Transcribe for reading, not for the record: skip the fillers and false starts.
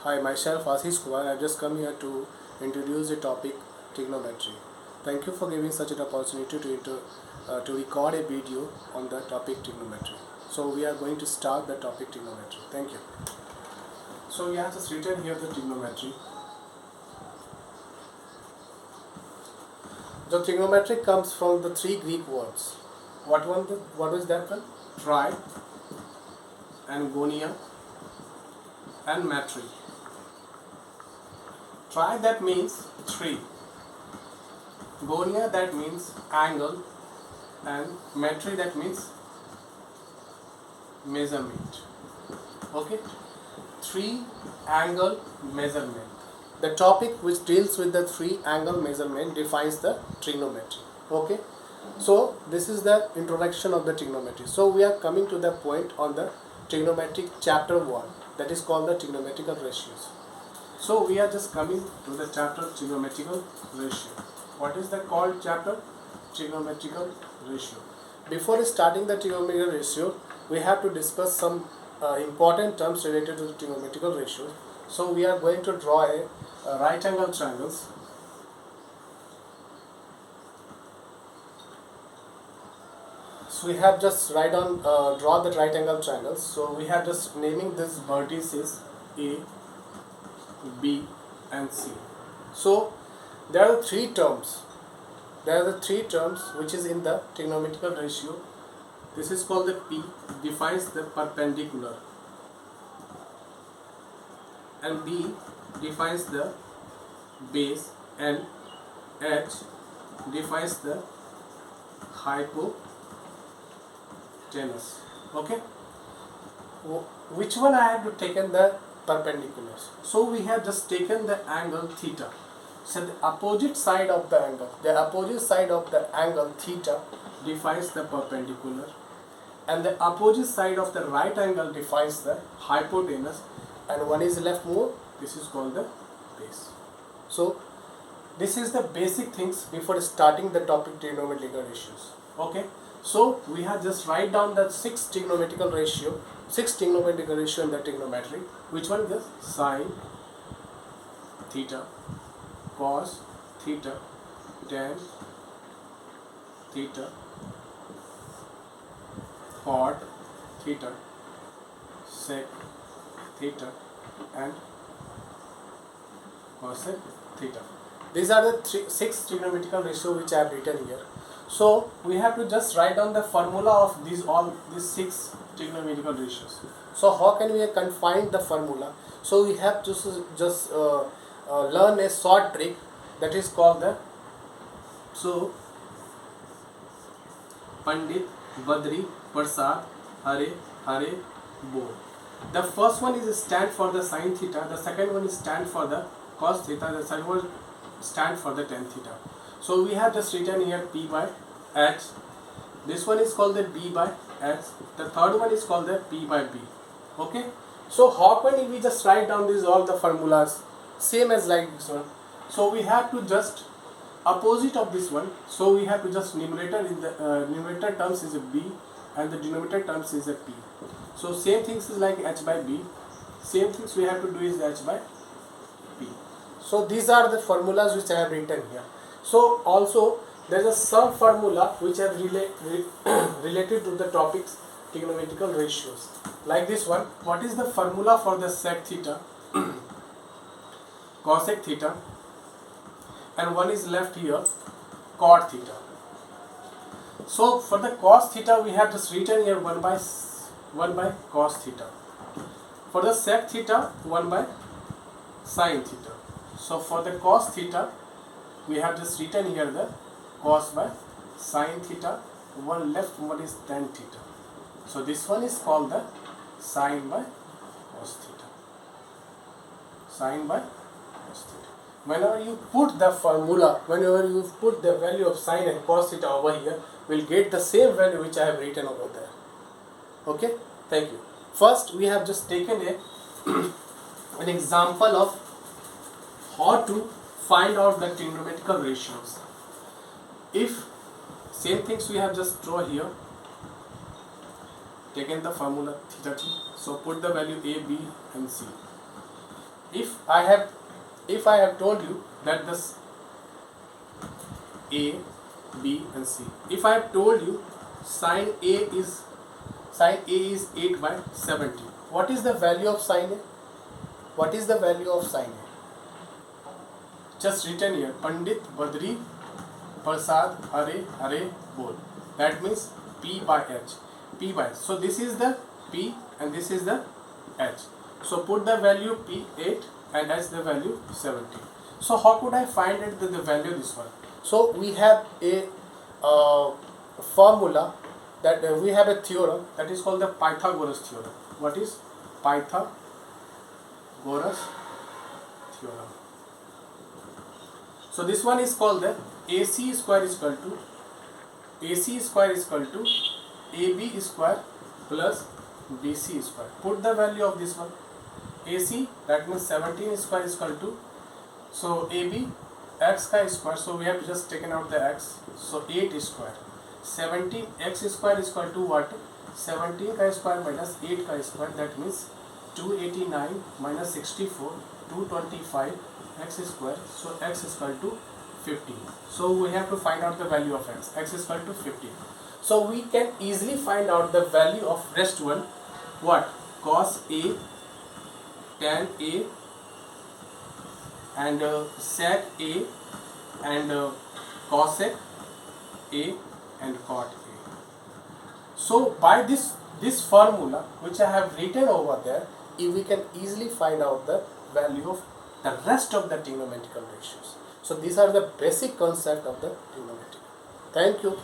Hi, myself Ashish Kumar. I've just come here to introduce the topic trigonometry. Thank you for giving such an opportunity to record a video on the topic trigonometry. So we are going to start the topic trigonometry. Thank you. So we have just written here the trigonometry. The trigonometry comes from the three Greek words. What is that one? Tri and gonia and metri. Tri, that means three. Gonia, that means angle, and metri, that means measurement. Okay, three angle measurement. The topic which deals with the three angle measurement defines the trigonometry. Okay, so this is the introduction of the trigonometry. So we are coming to the point on the trigonometric chapter 1, that is called the trigonometrical ratios. So we are just coming to the chapter trigonometrical ratio. What is the called chapter? Trigonometrical ratio. Before starting the trigonometrical ratio, we have to discuss some important terms related to the trigonometrical ratios. So we are going to draw a right angle triangles. So we have just draw the right angle triangles. So we have just naming this vertices A, B and C. So there are three terms. There are the three terms which is in the trigonometrical ratio. This is called the P, defines the perpendicular, and B defines the base, and H defines the hypotenuse. Okay, which one I have to taken the perpendiculars? So we have just taken the angle theta. So the opposite side of the angle theta defines the perpendicular, and the opposite side of the right angle defines the hypotenuse, and one is left more. This is called the base. So this is the basic things before starting the topic trigonometrical ratios. Okay, so we have just write down the six trigonometrical ratio in the trigonometry. Which one is sine theta, cos theta, tan theta, cot theta, sec theta and cosec theta. These are the six trigonometrical ratios which I have written here. So we have to just write down the formula of these six trigonometrical ratios. So how can we confine the formula? So we have to just learn a short trick, that is called the Pandit, Badri, Prasad, Hare, Bol. The first one is stand for the sine theta, the second one is stand for the cos theta, the third one stand for the tan theta. So we have just written here P by H. This one is called the B by H. The third one is called the P by B. Okay. So how can we just write down all the formulas same as like this one? So we have to just opposite of this one. So we have to just numerator in the numerator terms is a B and the denominator terms is a P. So same things is like H by B. Same things we have to do is H by P. So these are the formulas which I have written here. So also there is a sub formula which are related to the topics trigonometrical ratios. Like this one, what is the formula for the sec theta, cosec theta, and one is left here cot theta. So for the cos theta we have just written here 1 by cos theta. For the sec theta 1 by sin theta. So for the cos theta we have just written here the cos by sin theta, one left, one is tan theta. So this one is called the sin by cos theta. Sin by cos theta. Whenever you put the formula, whenever you put the value of sin and cos theta over here, we'll get the same value which I have written over there. Okay, thank you. First we have just taken an example of how to find out the trigonometrical ratios. If same things we have just draw here, taken the formula theta t. So put the value a, b and c. if I have told you that this A, B and C, if I have told you sine A is 8 by 70, what is the value of sine A? What is the value of sine A? Just written here, Pandit Badri Prasad Hare Bol. That means P by H. P by H. So this is the P and this is the H. So put the value P 8 and H the value 70. So how could I find it the value of this one? So we have a formula that we have a theorem that is called the Pythagoras theorem. What is Pythagoras theorem? So this one is called the AC square is equal to AB square plus BC square. Put the value of this one. AC, that means 17 square is equal to, so AB x ka square, so we have just taken out the x, so 8 square. 17 x square is equal to what? 17 ka square minus 8 ka square, that means 289 minus 64, 225 x square, so x is equal to 50. So we have to find out the value of x. X is equal to 50. So we can easily find out the value of rest one. What? Cos A, tan A, and sec A, and cosec A, and cot A. So by this formula which I have written over there, we can easily find out the value of the rest of the trigonometrical ratios. So these are the basic concept of the trigonometry. Thank you.